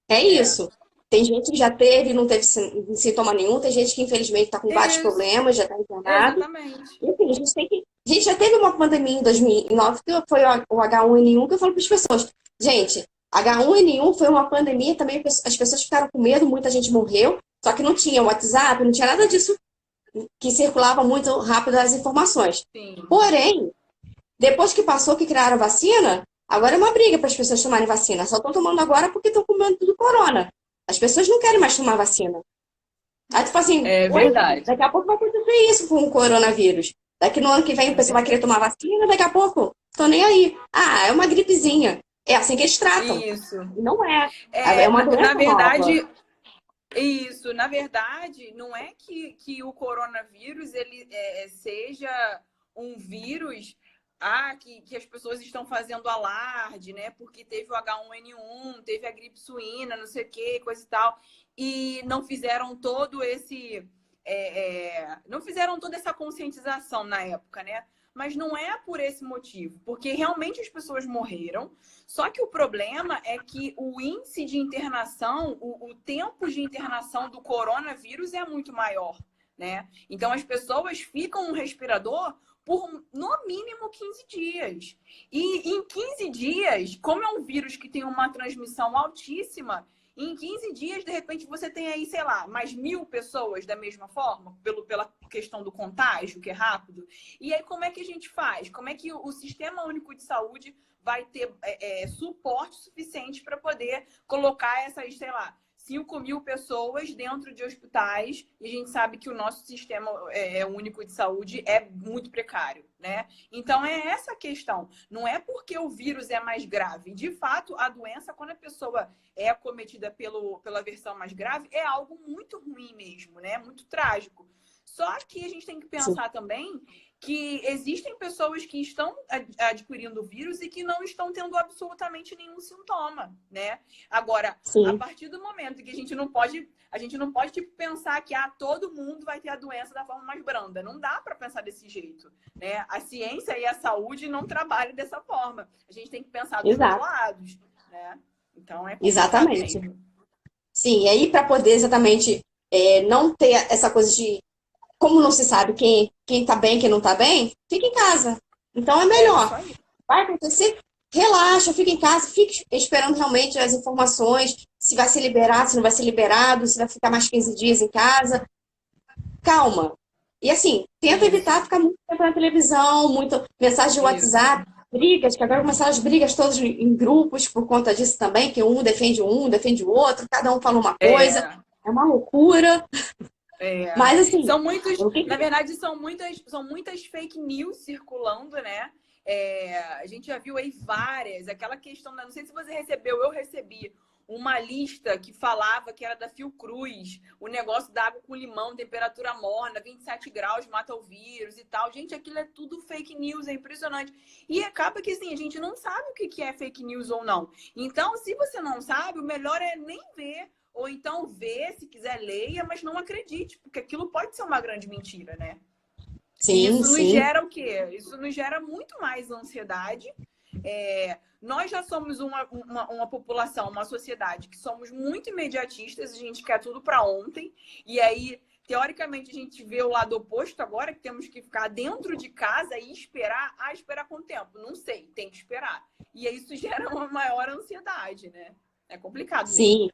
É É. isso. Tem gente que já teve, e não teve sintoma nenhum, tem gente que infelizmente está com vários Isso, problemas, já está internado. exatamente. E assim, a gente já teve uma pandemia em 2009, que foi o H1N1, que eu falo para as pessoas, gente, H1N1 foi uma pandemia também, as pessoas ficaram com medo, muita gente morreu, só que não tinha WhatsApp, não tinha nada disso que circulava muito rápido as informações. Sim. Porém, depois que passou, que criaram a vacina, agora é uma briga para as pessoas tomarem vacina. Só estão tomando agora porque estão com medo do corona. As pessoas não querem mais tomar vacina. Aí, tipo assim, É oi, verdade. daqui a pouco vai acontecer isso com o coronavírus. Daqui no ano que vem a É pessoa vai querer verdade. tomar vacina, daqui a pouco, tô nem aí. Ah, é uma gripezinha. É assim que eles tratam. Isso. E não é. É É, uma na doença nova. verdade, isso. Na verdade, não é que o coronavírus ele seja um vírus que as pessoas estão fazendo alarde, né? Porque teve o H1N1, teve a gripe suína, não sei o que, coisa e tal, e não fizeram todo esse. Não fizeram toda essa conscientização na época, né? Mas não é por esse motivo, porque realmente as pessoas morreram. Só que o problema é que o índice de internação, o tempo de internação do coronavírus é muito maior, né? Então as pessoas ficam no respirador por no mínimo 15 dias. E em 15 dias, como é um vírus que tem uma transmissão altíssima, em 15 dias, de repente, você tem aí, sei lá, mais 1.000 pessoas da mesma forma, pela questão do contágio, que é rápido. E aí, como é que a gente faz? Como é que o Sistema Único de Saúde vai ter suporte suficiente para poder colocar essas, sei lá, 5.000 pessoas dentro de hospitais, e a gente sabe que o nosso sistema único de saúde é muito precário, né? Então é essa a questão. Não é porque o vírus é mais grave. De fato, a doença, quando a pessoa é acometida pela versão mais grave, é algo muito ruim mesmo, né? Muito trágico. Só que a gente tem que Sim, pensar também que existem pessoas que estão adquirindo o vírus e que não estão tendo absolutamente nenhum sintoma, né? Agora, a sim, partir do momento que a gente não pode tipo, pensar que todo mundo vai ter a doença da forma mais branda. Não dá para pensar desse jeito, né? A ciência e a saúde não trabalham dessa forma. A gente tem que pensar dos dois exato, lados, né? Então é complicado exatamente. mesmo. Sim, e aí para poder exatamente não ter essa coisa de como não se sabe quem tá bem, quem não tá bem, fica em casa. Então é É isso melhor. aí. Vai acontecer, relaxa, fica em casa, fique esperando realmente as informações, se vai ser liberado, se não vai ser liberado, se vai ficar mais 15 dias em casa. Calma. E assim, tenta Isso, evitar ficar muito tempo na televisão, muito mensagem de isso. WhatsApp, brigas, que agora começaram as brigas todas em grupos por conta disso também, que um, defende o outro, cada um fala uma coisa. É, É uma loucura. é. Mas assim, São muitos, o que na que... verdade, são muitas fake news circulando, né? A gente já viu aí várias. Aquela questão, não sei se você recebeu, eu recebi uma lista que falava que era da Fiocruz, o negócio da água com limão, temperatura morna, 27 graus mata o vírus e tal. Gente, aquilo é tudo fake news, é impressionante. E acaba que assim, a gente não sabe o que é fake news ou não. Então, se você não sabe, o melhor é nem ver. Ou então vê, se quiser, leia, mas não acredite, porque aquilo pode ser uma grande mentira, né? E Sim, isso nos sim. gera o quê? Isso nos gera muito mais ansiedade. Nós já somos uma população, uma sociedade que somos muito imediatistas, a gente quer tudo para ontem. E aí teoricamente, a gente vê o lado oposto agora, que temos que ficar dentro de casa e esperar. Ah, esperar quanto tempo? Não sei, tem que esperar. E aí isso gera uma maior ansiedade, né? É complicado mesmo. Sim,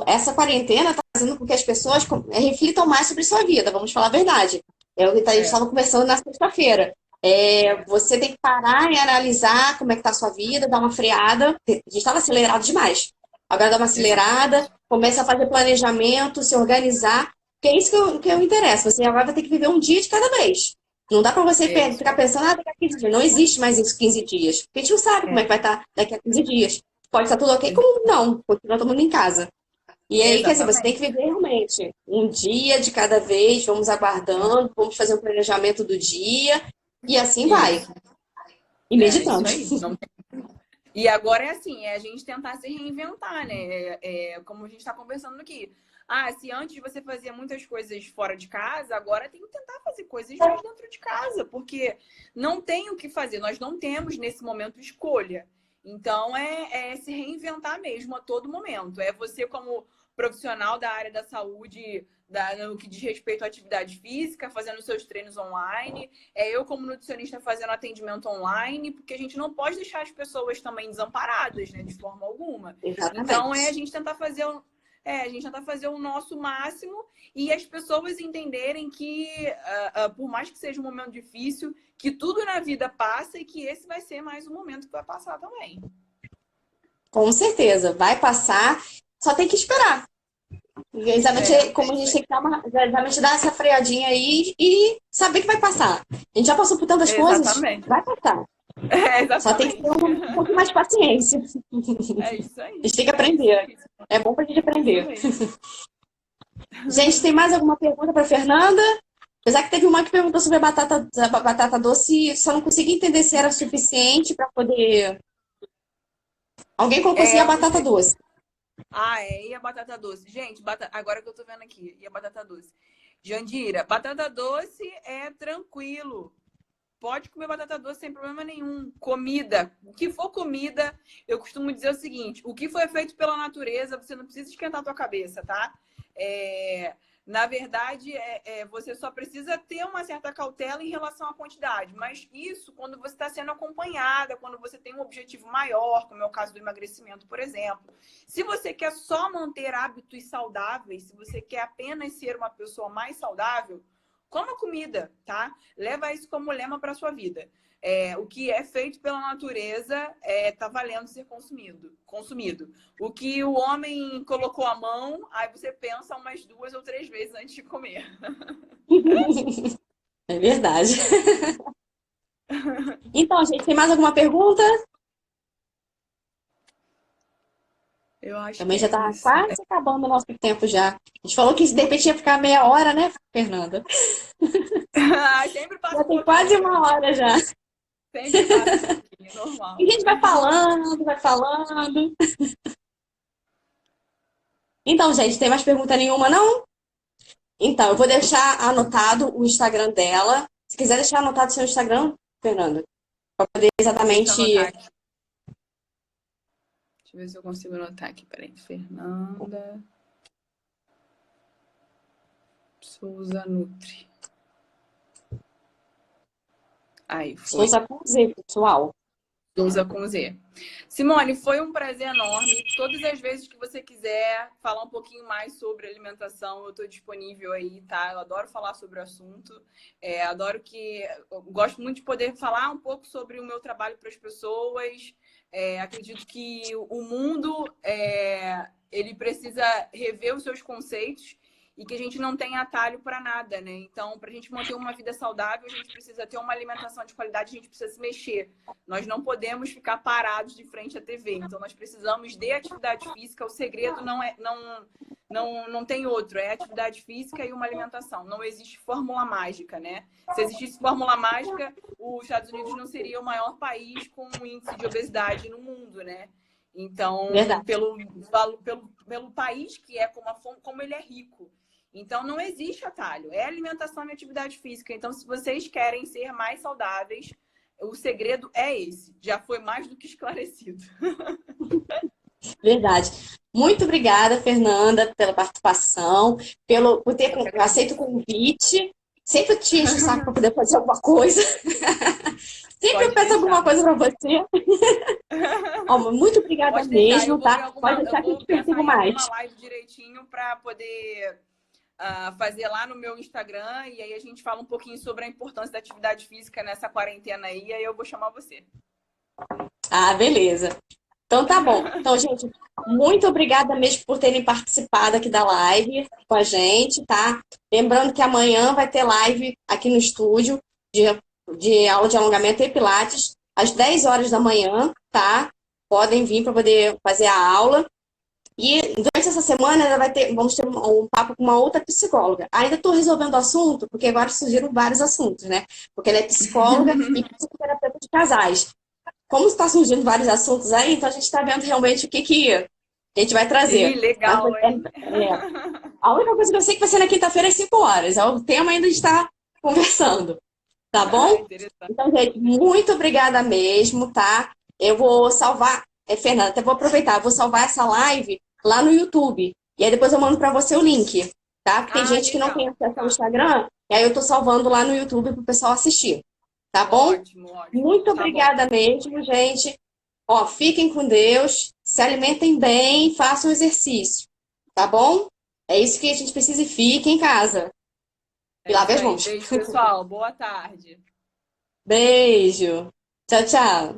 essa quarentena está fazendo com que as pessoas reflitam mais sobre sua vida, vamos falar a verdade. É o que a gente É, estava conversando na sexta-feira. é. Você tem que parar e analisar como é que está a sua vida, dar uma freada. A gente estava acelerado demais. Agora dá uma acelerada, Exatamente. começa a fazer planejamento, se organizar, que é isso que eu interessa. Você agora vai ter que viver um dia de cada vez. Não dá para você É isso ficar aí. pensando, daqui a 15 dias. Não existe mais isso 15 dias. Porque a gente não sabe como é que É, vai estar daqui a 15 dias. Pode estar tudo ok, como não, continua todo mundo em casa. E aí, quer dizer, você tem que exatamente. viver realmente um dia de cada vez, vamos aguardando, vamos fazer um planejamento do dia, e assim vai, Isso. e É meditando. isso aí. Não. E agora é assim, é a gente tentar se reinventar, né? Como a gente está conversando aqui. Ah, se antes você fazia muitas coisas fora de casa, agora tem que tentar fazer coisas mais dentro de casa, porque não tem o que fazer, nós não temos nesse momento escolha. Então é se reinventar mesmo a todo momento. É você, como profissional da área da saúde, no que diz respeito à atividade física, fazendo seus treinos online. Eu, como nutricionista, fazendo atendimento online, porque a gente não pode deixar as pessoas também desamparadas, né, de forma alguma. Então, Exatamente. a gente tentar fazer o nosso máximo e as pessoas entenderem que, por mais que seja um momento difícil, que tudo na vida passa e que esse vai ser mais um momento que vai passar também. Com certeza, vai passar, só tem que esperar. Exatamente É como a gente isso tem aí. que exatamente dar essa freadinha aí e saber que vai passar. A gente já passou por tantas coisas, Exatamente. vai passar. Só tem que ter Exatamente. um pouco mais de paciência. É isso A aí. gente tem que É isso aprender. mesmo. É bom pra gente Isso aprender. mesmo. Gente, tem mais alguma pergunta para Fernanda? Apesar que teve uma que perguntou sobre a batata doce, só não consegui entender se era suficiente para poder. Alguém colocou assim a É, batata doce. e a batata doce? Gente, agora que eu tô vendo aqui, e a batata doce? Jandira, batata doce é tranquilo. Pode comer batata doce sem problema nenhum. Comida, o que for comida, eu costumo dizer o seguinte: o que foi feito pela natureza, você não precisa esquentar a tua cabeça, tá? Na verdade, você só precisa ter uma certa cautela em relação à quantidade. Mas isso quando você está sendo acompanhada, quando você tem um objetivo maior, como é o caso do emagrecimento, por exemplo. Se você quer só manter hábitos saudáveis, se você quer apenas ser uma pessoa mais saudável, coma comida, tá? Leva isso como lema para sua vida. O que é feito pela natureza tá valendo ser consumido. O que o homem colocou à mão, aí você pensa umas 2 ou 3 vezes antes de comer. É verdade. Então, gente, tem mais alguma pergunta? Eu acho que Também já é está isso. quase acabando o nosso tempo já. A gente falou que de repente ia ficar meia hora, né, Fernanda? Sempre passa Já um tem pouquinho, quase uma gente. hora já. Sempre passa um pouquinho, E a normal. gente vai falando, vai falando. Então, gente, tem mais pergunta nenhuma, não? Então, eu vou deixar anotado o Instagram dela. Se quiser deixar anotado o seu Instagram, Fernanda, para poder Deixa eu anotar exatamente. aqui. Deixa eu ver se eu consigo anotar aqui. Peraí. Fernanda Souza Nutri. Aí, foi. Souza com Z, pessoal. Souza com Z. Simone, foi um prazer enorme. Todas as vezes que você quiser falar um pouquinho mais sobre alimentação, eu estou disponível aí, tá? Eu adoro falar sobre o assunto. Eu gosto muito de poder falar um pouco sobre o meu trabalho para as pessoas. Acredito que o mundo ele precisa rever os seus conceitos e que a gente não tem atalho para nada, né? Então, para a gente manter uma vida saudável, a gente precisa ter uma alimentação de qualidade, a gente precisa se mexer. Nós não podemos ficar parados de frente à TV. Então, nós precisamos de atividade física. O segredo não tem outro. É atividade física e uma alimentação. Não existe fórmula mágica, né? Se existisse fórmula mágica, os Estados Unidos não seria o maior país com um índice de obesidade no mundo, né? Então, Verdade. pelo país que é, como ele é rico. Então, não existe atalho. É alimentação e atividade física. Então, se vocês querem ser mais saudáveis, o segredo é esse. Já foi mais do que esclarecido. Verdade. Muito obrigada, Fernanda, pela participação, por ter Eu que aceito o agradeço. convite. Sempre te encho o saco para poder fazer alguma coisa. Sempre eu Pode peço alguma deixar. coisa para você. Ó, muito obrigada Pode deixar. mesmo, tá? Pode Eu deixar que eu vou te pensar persigo em alguma mais. live direitinho para poder fazer lá no meu Instagram e aí a gente fala um pouquinho sobre a importância da atividade física nessa quarentena aí, aí eu vou chamar você. Ah, beleza. Então tá bom. Então, gente, muito obrigada mesmo por terem participado aqui da live com a gente, tá? Lembrando que amanhã vai ter live aqui no estúdio de, de aula de alongamento e pilates, às 10 horas da manhã, tá? Podem vir para poder fazer a aula. E durante essa semana vamos ter um papo com uma outra psicóloga. Ainda estou resolvendo o assunto, porque agora surgiram vários assuntos, né? Porque ela é psicóloga e psicoterapeuta de casais. Como está surgindo vários assuntos aí, então a gente está vendo realmente o que a gente vai Sim, trazer. Mas legal, hein? a única coisa que eu sei é que vai ser na quinta-feira às 5 horas. É o tema ainda a gente está conversando, tá bom? Interessante. Então, gente, muito obrigada mesmo, tá? Eu vou salvar, Fernanda, até vou aproveitar, vou salvar essa live lá no YouTube. E aí depois eu mando para você o link, tá? Porque tem Ah, gente que não tem legal. acesso ao Tá. Instagram, e aí eu tô salvando lá no YouTube para o pessoal assistir, tá bom? Ótimo, ótimo. Muito Tá bom. obrigada mesmo, gente. Ó, fiquem com Deus, se alimentem bem, façam exercício, tá bom? É isso que a gente precisa e fique em casa. E É lave isso as aí. mãos. Beijo, pessoal. Boa tarde. Beijo. Tchau, tchau.